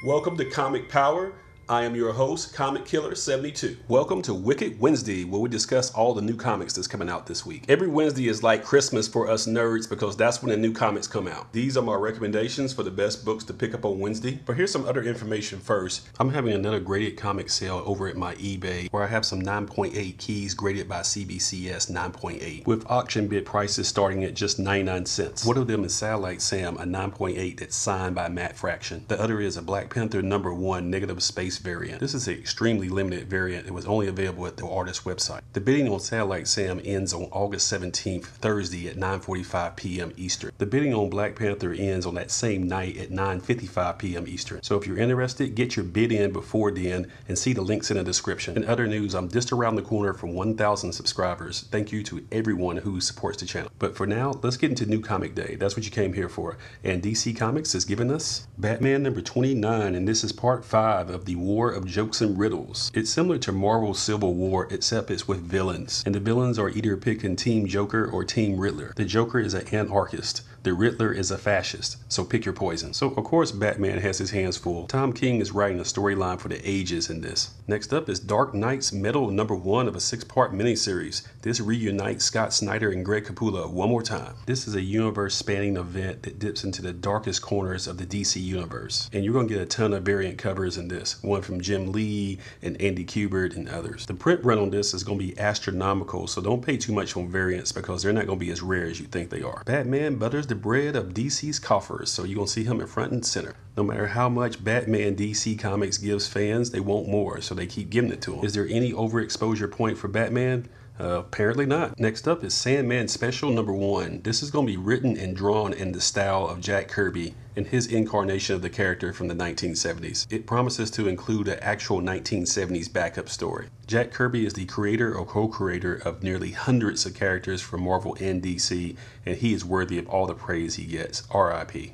Welcome to Comic Power. I am your host, Comic Killer 72. Welcome to Wicked Wednesday, where we discuss all the new comics that's coming out this week. Every Wednesday is like Christmas for us nerds because that's when the new comics come out. These are my recommendations for the best books to pick up on Wednesday. But here's some other information first. I'm having another graded comic sale over at my eBay where I have some 9.8 keys graded by CBCS 9.8 with auction bid prices starting at just 99 cents. One of them is Satellite Sam, a 9.8 that's signed by Matt Fraction. The other is a Black Panther #1 negative space variant. This is an extremely limited variant. It was only available at the artist's website. The bidding on Satellite Sam ends on August 17th, Thursday at 9:45 p.m. Eastern. The bidding on Black Panther ends on that same night at 9:55 p.m. Eastern. So if you're interested, get your bid in before then and see the links in the description. In other news, I'm just around the corner from 1,000 subscribers. Thank you to everyone who supports the channel. But for now, let's get into New Comic Day. That's what you came here for. And DC Comics is giving us Batman #29, and this is part 5 of the War of Jokes and Riddles. It's similar to Marvel's Civil War, except it's with villains. And the villains are either picking Team Joker or Team Riddler. The Joker is an anarchist. The Riddler is a fascist. So pick your poison. So of course Batman has his hands full. Tom King is writing a storyline for the ages in this. Next up is Dark Knight's Metal #1 of a 6-part miniseries. This reunites Scott Snyder and Greg Capullo one more time. This is a universe-spanning event that dips into the darkest corners of the DC universe. And you're going to get a ton of variant covers in this. One from Jim Lee and Andy Kubert and others. The print run on this is going to be astronomical, so don't pay too much on variants because they're not going to be as rare as you think they are. Batman butters the bread of DC's coffers, so you're going to see him in front and center. No matter how much Batman DC Comics gives fans, they want more, so they keep giving it to him. Is there any overexposure point for Batman? Apparently not. Next up is Sandman Special #1. This is going to be written and drawn in the style of Jack Kirby and his incarnation of the character from the 1970s. It promises to include an actual 1970s backup story. Jack Kirby is the creator or co-creator of nearly hundreds of characters from Marvel and DC, and he is worthy of all the praise he gets. R.I.P.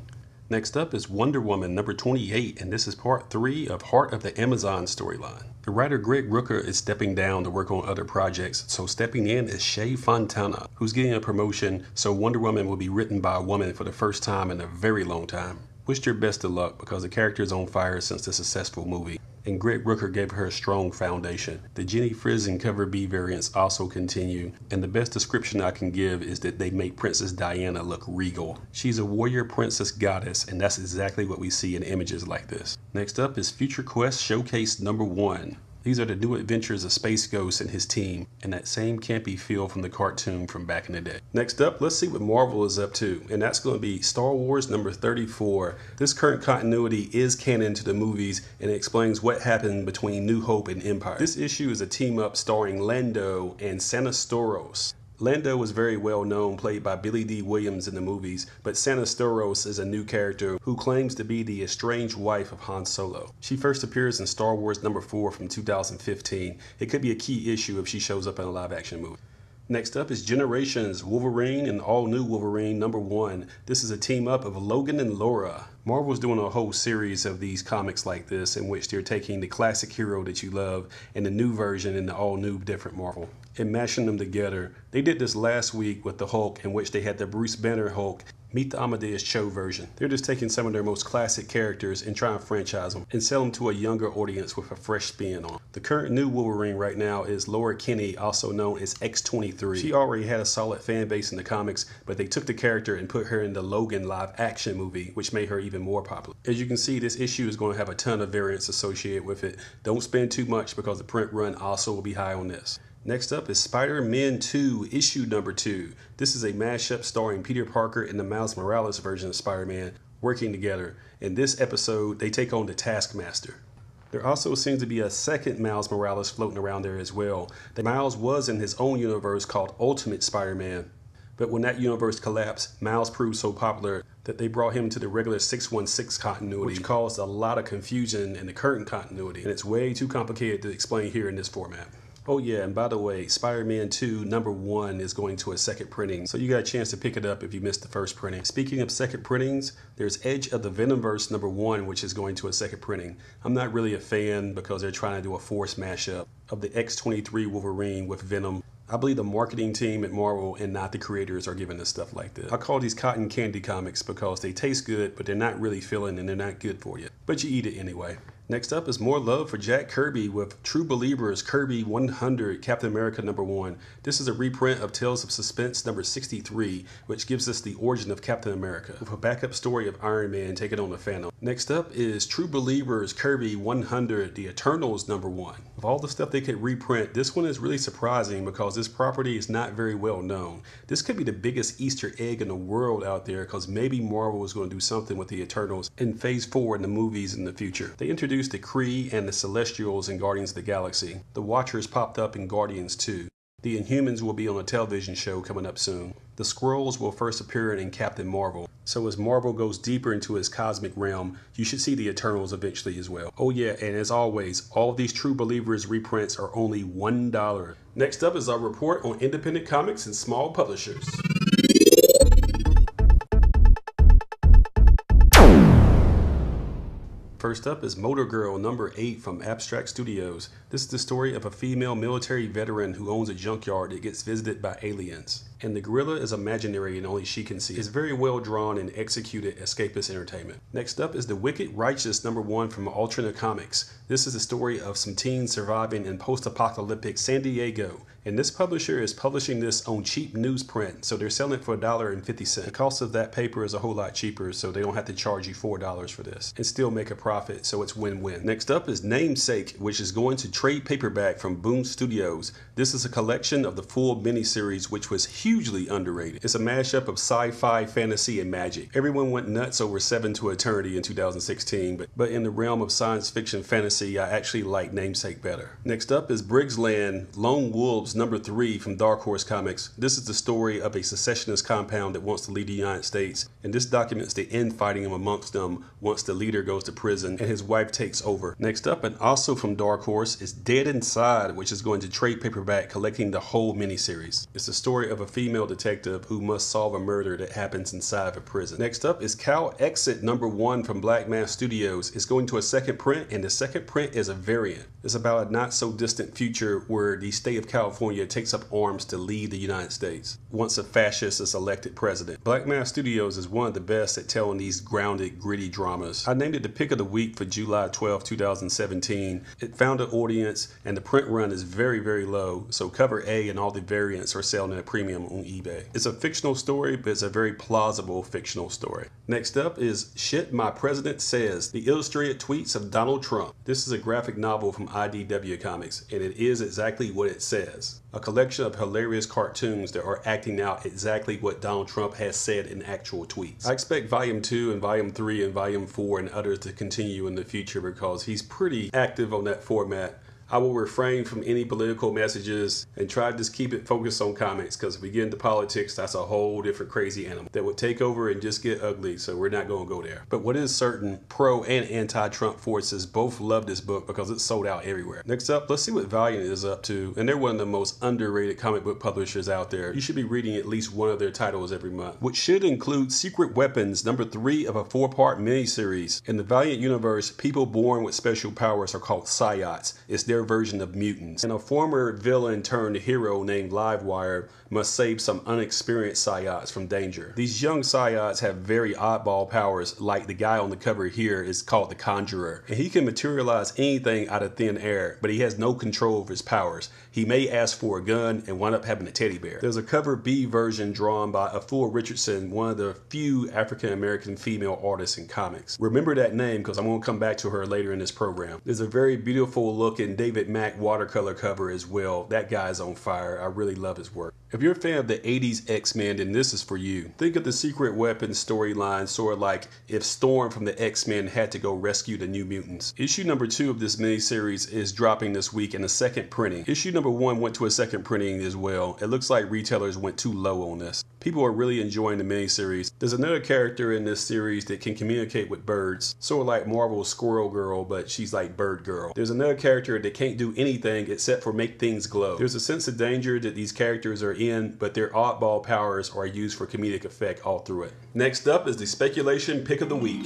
Next up is Wonder Woman #28, and this is part 3 of Heart of the Amazon storyline. The writer Greg Rucka is stepping down to work on other projects, so stepping in is Shea Fontana, who's getting a promotion, so Wonder Woman will be written by a woman for the first time in a very long time. Wished her best of luck because the character is on fire since the successful movie, and Greg Rucka gave her a strong foundation. The Jenny Frizz and Cover B variants also continue, and the best description I can give is that they make Princess Diana look regal. She's a warrior princess goddess, and that's exactly what we see in images like this. Next up is Future Quest Showcase #1. These are the new adventures of Space Ghost and his team, and that same campy feel from the cartoon from back in the day. Next up, let's see what Marvel is up to, and that's going to be Star Wars #34. This current continuity is canon to the movies, and it explains what happened between New Hope and Empire. This issue is a team-up starring Lando and Sanastoros. Lando was very well known, played by Billy D. Williams in the movies, but Sanastoros is a new character who claims to be the estranged wife of Han Solo. She first appears in Star Wars #4 from 2015. It could be a key issue if she shows up in a live-action movie. Next up is Generations Wolverine and All New Wolverine #1. This is a team-up of Logan and Laura. Marvel's doing a whole series of these comics like this in which they're taking the classic hero that you love and the new version and the all-new different Marvel and mashing them together. They did this last week with the Hulk, in which they had the Bruce Banner Hulk meet the Amadeus Cho version. They're just taking some of their most classic characters and trying to franchise them and sell them to a younger audience with a fresh spin on. The current new Wolverine right now is Laura Kinney, also known as X-23. She already had a solid fan base in the comics, but they took the character and put her in the Logan live action movie, which made her even more popular. As you can see, this issue is going to have a ton of variants associated with it. Don't spend too much because the print run also will be high on this. Next up is Spider-Man 2, issue #2. This is a mashup starring Peter Parker and the Miles Morales version of Spider-Man working together. In this episode, they take on the Taskmaster. There also seems to be a second Miles Morales floating around there as well. The Miles was in his own universe called Ultimate Spider-Man. But when that universe collapsed, Miles proved so popular that they brought him to the regular 616 continuity, which caused a lot of confusion in the current continuity. And it's way too complicated to explain here in this format. Oh yeah, and by the way, Spider-Man 2 #1 is going to a second printing, so you got a chance to pick it up if you missed the first printing. Speaking of second printings, there's Edge of the Venomverse #1, which is going to a second printing. I'm not really a fan because they're trying to do a forced mashup of the X-23 Wolverine with Venom. I believe the marketing team at Marvel and not the creators are giving us stuff like this. I call these cotton candy comics because they taste good, but they're not really filling and they're not good for you. But you eat it anyway. Next up is more love for Jack Kirby with True Believers Kirby 100 Captain America #1. This is a reprint of Tales of Suspense #63, which gives us the origin of Captain America, with a backup story of Iron Man taking on the Phantom. Next up is True Believers Kirby 100 The Eternals #1. Of all the stuff they could reprint, this one is really surprising because this property is not very well known. This could be the biggest Easter egg in the world out there because maybe Marvel is going to do something with the Eternals in Phase 4 in the movies in the future. They introduced the Kree and the Celestials in Guardians of the Galaxy. The Watchers popped up in Guardians 2. The Inhumans will be on a television show coming up soon. The Skrulls will first appear in Captain Marvel. So as Marvel goes deeper into its cosmic realm, you should see the Eternals eventually as well. Oh yeah, and as always, all of these True Believers reprints are only $1. Next up is our report on independent comics and small publishers. First up is Motor Girl #8 from Abstract Studios. This is the story of a female military veteran who owns a junkyard that gets visited by aliens. And the gorilla is imaginary and only she can see. It's very well drawn and executed escapist entertainment. Next up is The Wicked Righteous #1 from Alternate Comics. This is the story of some teens surviving in post-apocalyptic San Diego. And this publisher is publishing this on cheap newsprint, so they're selling it for $1.50. The cost of that paper is a whole lot cheaper, so they don't have to charge you $4 for this and still make a profit, so it's win-win. Next up is Namesake, which is going to trade paperback from Boom Studios. This is a collection of the full miniseries, which was hugely underrated. It's a mashup of sci-fi, fantasy, and magic. Everyone went nuts over Seven to Eternity in 2016, but in the realm of science fiction fantasy, I actually like Namesake better. Next up is Briggs Land Lone Wolves #3 from Dark Horse Comics. This is the story of a secessionist compound that wants to lead the United States, and this documents the infighting amongst them once the leader goes to prison and his wife takes over. Next up, and also from Dark Horse, is Dead Inside, which is going to trade paperback collecting the whole miniseries. It's the story of a female detective who must solve a murder that happens inside of a prison. Next up is Cal Exit #1 from Black Mass Studios. It's going to a second print, and the second print is a variant. It's about a not so distant future where the state of California takes up arms to lead the United States once a fascist is elected president. Black Mass Studios is one of the best at telling these grounded, gritty dramas. I named it the pick of the week for July 12, 2017. It found an audience, and the print run is very, very low, so cover A and all the variants are selling at a premium on eBay. It's a fictional story, but it's a very plausible fictional story. Next up is Shit My President Says, the illustrated tweets of Donald Trump. This is a graphic novel from IDW Comics, and it is exactly what it says. A collection of hilarious cartoons that are acting out exactly what Donald Trump has said in actual tweets. I expect Volume 2 and Volume 3 and Volume 4 and others to continue in the future because he's pretty active on that format. I will refrain from any political messages and try to just keep it focused on comics, because if we get into politics, that's a whole different crazy animal that would take over and just get ugly, so we're not going to go there. But what is certain, pro and anti-Trump forces both love this book because it's sold out everywhere. Next up, let's see what Valiant is up to, and they're one of the most underrated comic book publishers out there. You should be reading at least one of their titles every month, which should include Secret Weapons #3 of a 4-part miniseries. In the Valiant universe, people born with special powers are called psiots. It's their version of mutants, and a former villain turned hero named Livewire must save some unexperienced psiots from danger. These young psiots have very oddball powers, like the guy on the cover here is called the Conjurer, and he can materialize anything out of thin air, but he has no control of his powers. He may ask for a gun and wind up having a teddy bear. There's a cover B version drawn by Afua Richardson, one of the few African-American female artists in comics. Remember that name because I'm going to come back to her later in this program. There's a very beautiful looking David Mack watercolor cover as well. That guy's on fire. I really love his work. If you're a fan of the 80s X-Men, then this is for you. Think of the Secret Weapons storyline sort of like if Storm from the X-Men had to go rescue the New Mutants. Issue #2 of this miniseries is dropping this week in a second printing. Issue #1 went to a second printing as well. It looks like retailers went too low on this. People are really enjoying the miniseries. There's another character in this series that can communicate with birds, sort of like Marvel's Squirrel Girl, but she's like Bird Girl. There's another character that can't do anything except for make things glow. There's a sense of danger that these characters are in, but their oddball powers are used for comedic effect all through it. Next up is the speculation pick of the week.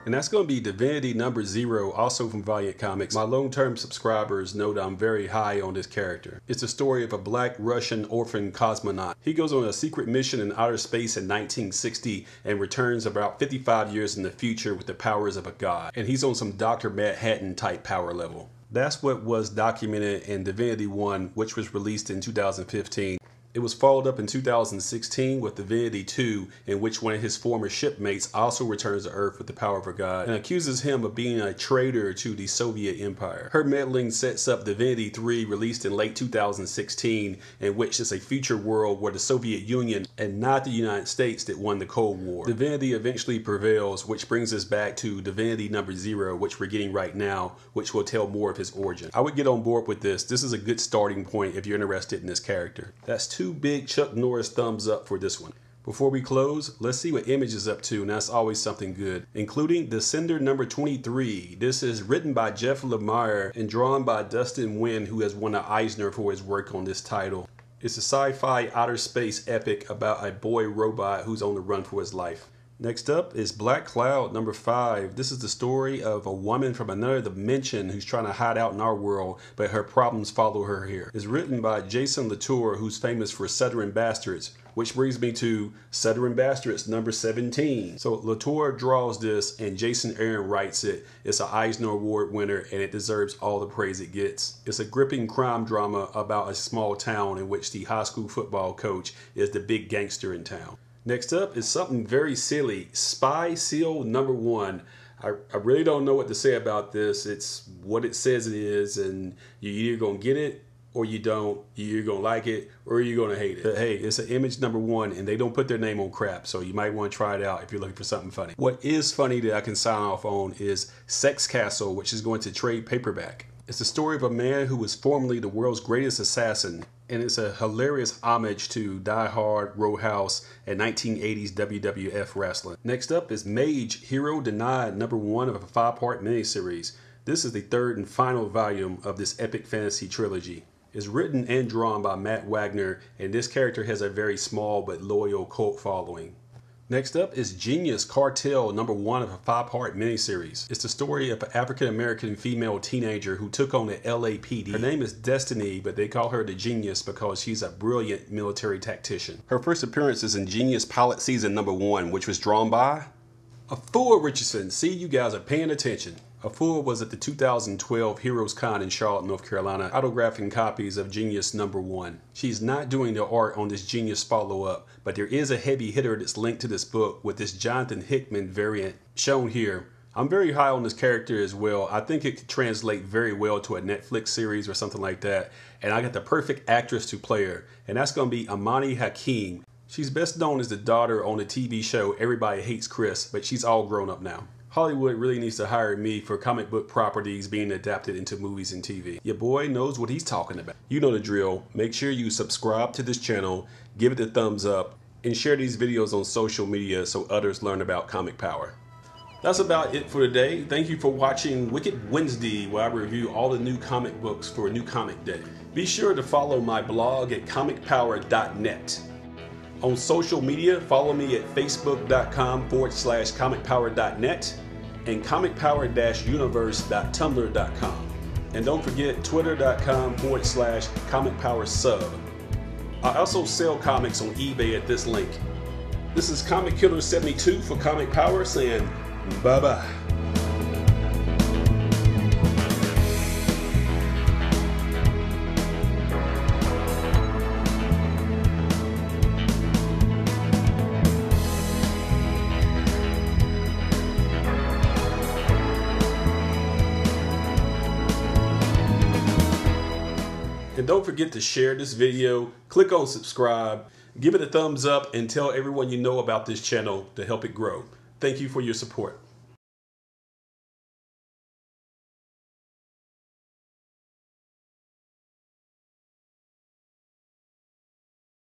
And that's going to be Divinity #0, also from Valiant Comics. My long-term subscribers know that I'm very high on this character. It's the story of a black Russian orphan cosmonaut. He goes on a secret mission in outer space in 1960 and returns about 55 years in the future with the powers of a god. And he's on some Dr. Manhattan type power level. That's what was documented in Divinity 1, which was released in 2015. It was followed up in 2016 with Divinity 2, in which one of his former shipmates also returns to Earth with the power of a god and accuses him of being a traitor to the Soviet Empire. Her meddling sets up Divinity 3, released in late 2016, in which is a future world where the Soviet Union and not the United States that won the Cold War. Divinity eventually prevails, which brings us back to Divinity #0, which we're getting right now, which will tell more of his origin. I would get on board with this. This is a good starting point if you're interested in this character. That's two big Chuck Norris thumbs up for this one. Before we close, let's see what Image is up to, and that's always something good, including Descender #23. This is written by Jeff Lemire and drawn by Dustin Nguyen, who has won an Eisner for his work on this title. It's a sci-fi outer space epic about a boy robot who's on the run for his life. Next up is Black Cloud #5. This is the story of a woman from another dimension who's trying to hide out in our world, but her problems follow her here. It's written by Jason Latour, who's famous for Southern Bastards, which brings me to Southern Bastards #17. So Latour draws this and Jason Aaron writes it. It's an Eisner Award winner and it deserves all the praise it gets. It's a gripping crime drama about a small town in which the high school football coach is the big gangster in town. Next up is something very silly, Spy Seal #1. I really don't know what to say about this. It's what it says it is, and you're either going to get it or you don't. You're either going to like it or you're going to hate it. But hey, it's an Image #1, and they don't put their name on crap, so you might want to try it out if you're looking for something funny. What is funny that I can sign off on is Sex Castle, which is going to trade paperback. It's the story of a man who was formerly the world's greatest assassin, and it's a hilarious homage to Die Hard, Roadhouse, and 1980s WWF wrestling. Next up is Mage Hero Denied #1 of a 5-part miniseries. This is the third and final volume of this epic fantasy trilogy. It's written and drawn by Matt Wagner, and this character has a very small but loyal cult following. Next up is Genius Cartel #1 of a 5-part miniseries. It's the story of an African-American female teenager who took on the LAPD. Her name is Destiny, but they call her the Genius because she's a brilliant military tactician. Her first appearance is in Genius Pilot Season #1, which was drawn by Afua Richardson. See, you guys are paying attention. Afua was at the 2012 Heroes Con in Charlotte, North Carolina, autographing copies of Genius #1. She's not doing the art on this Genius follow-up, but there is a heavy hitter that's linked to this book with this Jonathan Hickman variant shown here. I'm very high on this character as well. I think it could translate very well to a Netflix series or something like that. And I got the perfect actress to play her, and that's going to be Amani Hakeem. She's best known as the daughter on the TV show Everybody Hates Chris, but she's all grown up now. Hollywood really needs to hire me for comic book properties being adapted into movies and TV. Your boy knows what he's talking about. You know the drill. Make sure you subscribe to this channel, give it a thumbs up, and share these videos on social media so others learn about comic power. That's about it for today. Thank you for watching Wicked Wednesday, where I review all the new comic books for a new comic day. Be sure to follow my blog at comicpower.net. On social media, follow me at facebook.com/comicpower.net and comicpower-universe.tumblr.com. And don't forget twitter.com/comicpowersub. I also sell comics on eBay at this link. This is Comic Killer 72 for Comic Power saying bye-bye. And don't forget to share this video, click on subscribe, give it a thumbs up, and tell everyone you know about this channel to help it grow. Thank you for your support.